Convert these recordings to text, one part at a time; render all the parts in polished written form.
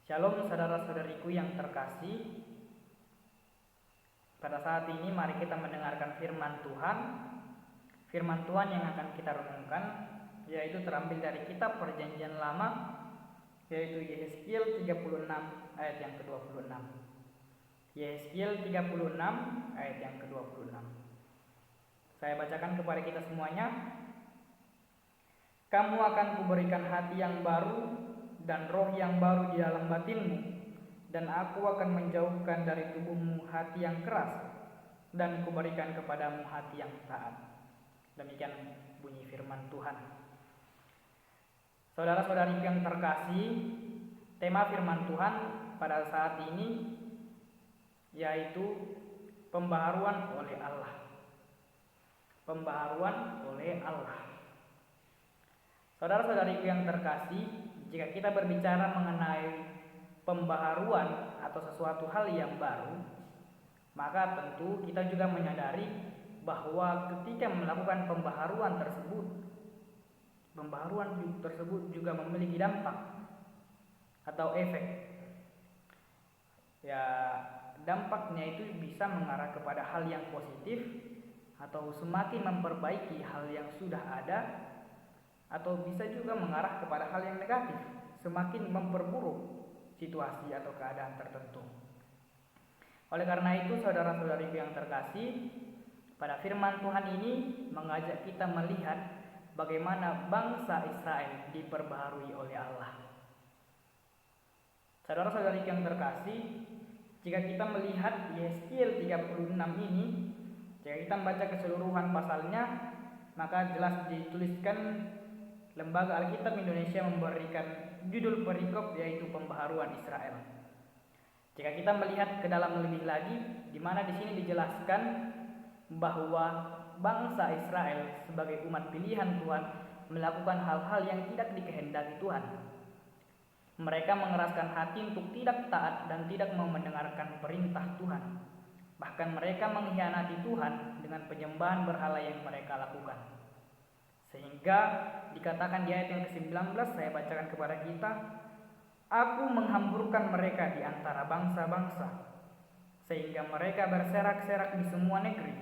Shalom saudara-saudariku yang terkasih. Pada saat ini mari kita mendengarkan firman Tuhan. Firman Tuhan yang akan kita renungkan yaitu terambil dari kitab Perjanjian Lama, yaitu Yehezkiel 36 ayat yang ke-26. Yehezkiel 36 ayat yang ke-26. Saya bacakan kepada kita semuanya. Kamu akan kuberikan hati yang baru dan roh yang baru di dalam batinmu, dan aku akan menjauhkan dari tubuhmu hati yang keras, dan kuberikan kepadamu hati yang taat. Demikian bunyi firman Tuhan. Saudara-saudari yang terkasih, tema firman Tuhan pada saat ini yaitu pembaharuan oleh Allah. Pembaharuan oleh Allah. Saudara-saudari yang terkasih, jika kita berbicara mengenai pembaharuan atau sesuatu hal yang baru, maka tentu kita juga menyadari bahwa ketika melakukan pembaharuan tersebut juga memiliki dampak atau efek. Ya, dampaknya itu bisa mengarah kepada hal yang positif atau semakin memperbaiki hal yang sudah ada, atau bisa juga mengarah kepada hal yang negatif, semakin memperburuk situasi atau keadaan tertentu. Oleh karena itu, saudara-saudariku yang terkasih, pada firman Tuhan ini mengajak kita melihat bagaimana bangsa Israel diperbaharui oleh Allah. Saudara-saudari yang terkasih, jika kita melihat Yehezkiel 36 ini, jika kita membaca keseluruhan pasalnya, maka jelas dituliskan Lembaga Alkitab Indonesia memberikan judul perikop yaitu pembaharuan Israel. Jika kita melihat ke dalam lebih lagi, di mana di sini dijelaskan bahwa bangsa Israel sebagai umat pilihan Tuhan melakukan hal-hal yang tidak dikehendaki Tuhan. Mereka mengeraskan hati untuk tidak taat dan tidak mau mendengarkan perintah Tuhan. Bahkan mereka mengkhianati Tuhan dengan penyembahan berhala yang mereka lakukan. Sehingga dikatakan di ayat yang ke-19, saya bacakan kepada kita, aku menghamburkan mereka di antara bangsa-bangsa, sehingga mereka berserak-serak di semua negeri.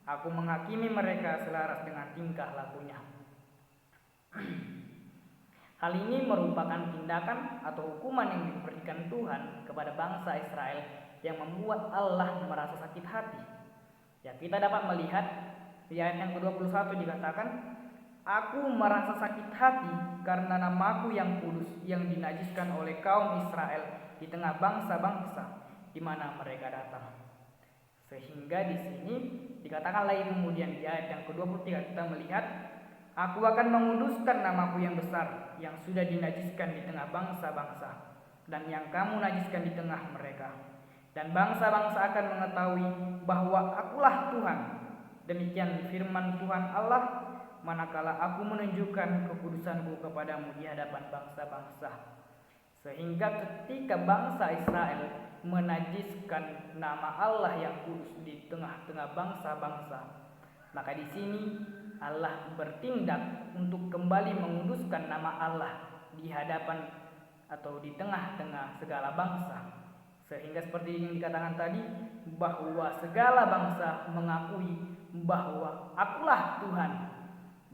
Aku menghakimi mereka selaras dengan tingkah lakunya. Hal ini merupakan tindakan atau hukuman yang diberikan Tuhan kepada bangsa Israel yang membuat Allah merasa sakit hati. Ya, kita dapat melihat di ayat yang ke-21 dikatakan, aku merasa sakit hati karena namaku yang kudus yang dinajiskan oleh kaum Israel di tengah bangsa-bangsa di mana mereka datang. Sehingga di sini dikatakan lagi kemudian di ayat yang ke-23 kita melihat, aku akan menguduskan namaku yang besar yang sudah dinajiskan di tengah bangsa-bangsa dan yang kamu najiskan di tengah mereka. Dan bangsa-bangsa akan mengetahui bahwa akulah Tuhan. Demikian firman Tuhan Allah, manakala aku menunjukkan kekudusanku kepadamu di hadapan bangsa-bangsa. Sehingga ketika bangsa Israel menajiskan nama Allah yang kudus di tengah-tengah bangsa-bangsa, maka di sini Allah bertindak untuk kembali menguduskan nama Allah di hadapan atau di tengah-tengah segala bangsa. Sehingga seperti yang dikatakan tadi, bahwa segala bangsa mengakui bahwa akulah Tuhan,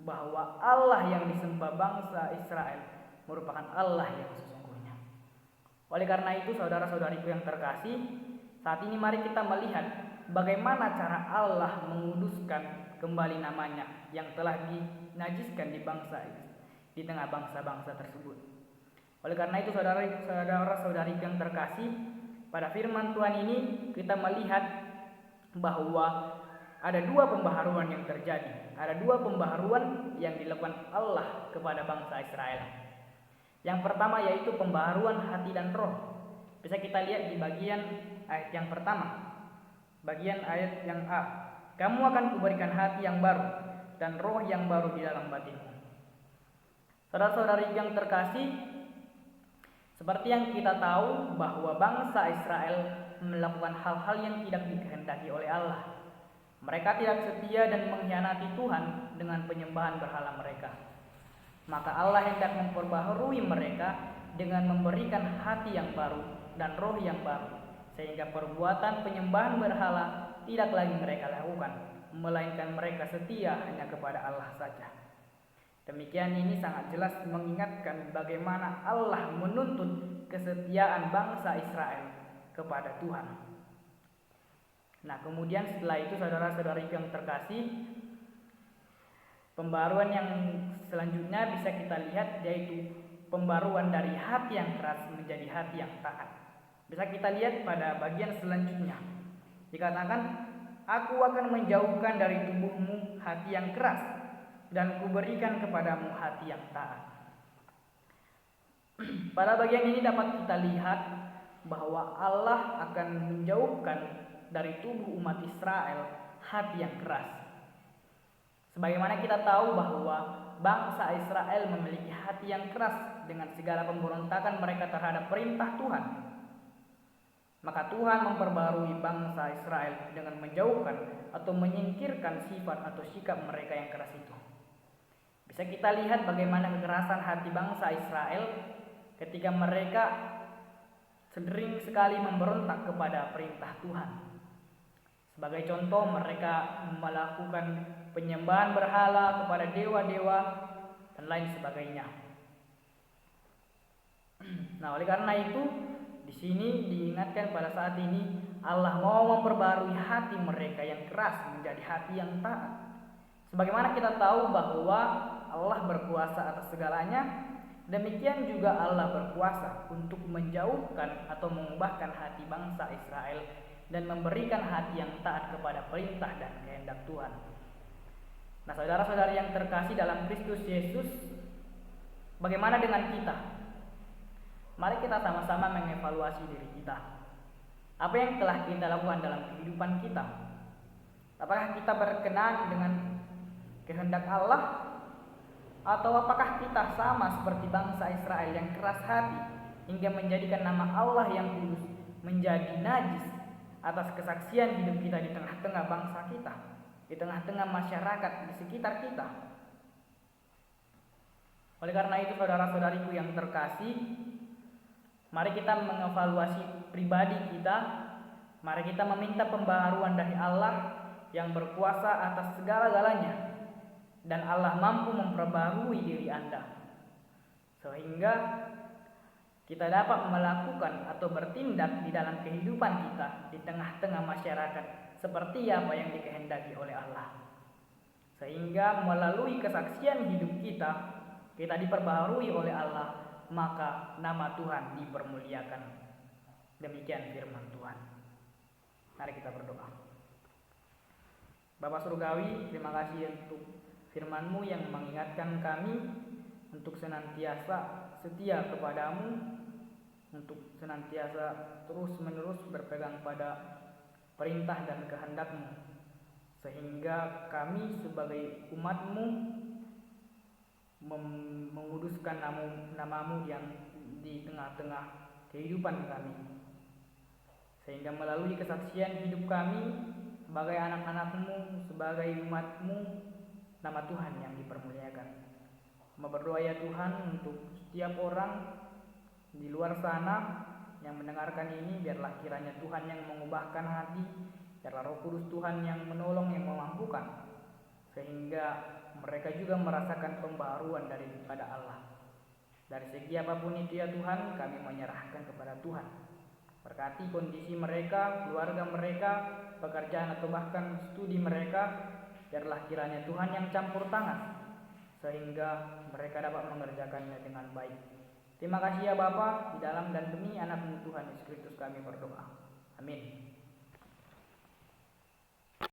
bahwa Allah yang disembah bangsa Israel merupakan Allah yang sesungguhnya. Oleh karena itu, saudara-saudariku yang terkasih, saat ini mari kita melihat bagaimana cara Allah menguduskan kembali namanya yang telah dinajiskan di tengah bangsa-bangsa tersebut. Oleh karena itu, saudara-saudariku yang terkasih, pada firman Tuhan ini kita melihat bahwa ada dua pembaharuan yang terjadi. Ada dua pembaharuan yang dilakukan Allah kepada bangsa Israel. Yang pertama yaitu pembaharuan hati dan roh. Bisa kita lihat di bagian ayat yang pertama. Bagian ayat yang A. Kamu akan kuberikan hati yang baru dan roh yang baru di dalam batinmu. Saudara-saudari yang terkasih, seperti yang kita tahu bahwa bangsa Israel melakukan hal-hal yang tidak dikehendaki oleh Allah. Mereka tidak setia dan mengkhianati Tuhan dengan penyembahan berhala mereka. Maka Allah hendak memperbaharui mereka dengan memberikan hati yang baru dan roh yang baru, sehingga perbuatan penyembahan berhala tidak lagi mereka lakukan, melainkan mereka setia hanya kepada Allah saja. Demikian ini sangat jelas mengingatkan bagaimana Allah menuntut kesetiaan bangsa Israel kepada Tuhan. Nah, kemudian setelah itu saudara-saudariku yang terkasih, pembaruan yang selanjutnya bisa kita lihat yaitu pembaruan dari hati yang keras menjadi hati yang taat. Bisa kita lihat pada bagian selanjutnya. Dikatakan, aku akan menjauhkan dari tubuhmu hati yang keras dan kuberikan kepadamu hati yang taat. Pada bagian ini dapat kita lihat bahwa Allah akan menjauhkan dari tubuh umat Israel hati yang keras. Sebagaimana kita tahu bahwa bangsa Israel memiliki hati yang keras dengan segala pemberontakan mereka terhadap perintah Tuhan. Maka Tuhan memperbarui bangsa Israel dengan menjauhkan atau menyingkirkan sifat atau sikap mereka yang keras itu. Bisa kita lihat bagaimana kekerasan hati bangsa Israel ketika mereka sering sekali memberontak kepada perintah Tuhan. Sebagai contoh, mereka melakukan penyembahan berhala kepada dewa-dewa dan lain sebagainya. Nah, oleh karena itu di sini diingatkan pada saat ini Allah mau memperbarui hati mereka yang keras menjadi hati yang taat. Sebagaimana kita tahu bahwa Allah berkuasa atas segalanya, demikian juga Allah berkuasa untuk menjauhkan atau mengubahkan hati bangsa Israel dan memberikan hati yang taat kepada perintah dan kehendak Tuhan. Nah, saudara-saudari yang terkasih dalam Kristus Yesus, bagaimana dengan kita? Mari kita sama-sama mengevaluasi diri kita. Apa yang telah kita lakukan dalam kehidupan kita? Apakah kita berkenan dengan kehendak Allah? Atau apakah kita sama seperti bangsa Israel yang keras hati hingga menjadikan nama Allah yang kudus menjadi najis atas kesaksian hidup kita di tengah-tengah bangsa kita, di tengah-tengah masyarakat di sekitar kita? Oleh karena itu, saudara-saudariku yang terkasih, mari kita mengevaluasi pribadi kita. Mari kita meminta pembaharuan dari Allah yang berkuasa atas segala-galanya, dan Allah mampu memperbarui diri Anda sehingga kita dapat melakukan atau bertindak di dalam kehidupan kita di tengah-tengah masyarakat seperti apa yang dikehendaki oleh Allah, sehingga melalui kesaksian hidup kita diperbaharui oleh Allah, maka nama Tuhan dipermuliakan. Demikian firman Tuhan. Mari kita berdoa. Bapa Surgawi, terima kasih untuk firman-Mu yang mengingatkan kami untuk senantiasa setia kepadamu, untuk senantiasa terus-menerus berpegang pada perintah dan kehendak-Mu, sehingga kami sebagai umat-Mu menguduskan nama-Mu yang di tengah-tengah kehidupan kami, sehingga melalui kesaksian hidup kami sebagai anak-anak-Mu, sebagai umat-Mu, nama Tuhan yang dipermuliakan. Berdoa ya Tuhan untuk setiap orang di luar sana yang mendengarkan ini, biarlah kiranya Tuhan yang mengubahkan hati, biarlah Roh Kudus Tuhan yang menolong, yang memampukan, sehingga mereka juga merasakan pembaharuan daripada Allah. Dari segi apapun itu ya Tuhan, kami menyerahkan kepada Tuhan. Berkati kondisi mereka, keluarga mereka, pekerjaan atau bahkan studi mereka, biarlah kiranya Tuhan yang campur tangan, sehingga mereka dapat mengerjakannya dengan baik. Terima kasih ya Bapa, di dalam dan demi anak-Mu Tuhan Yesus Kristus kami berdoa. Amin.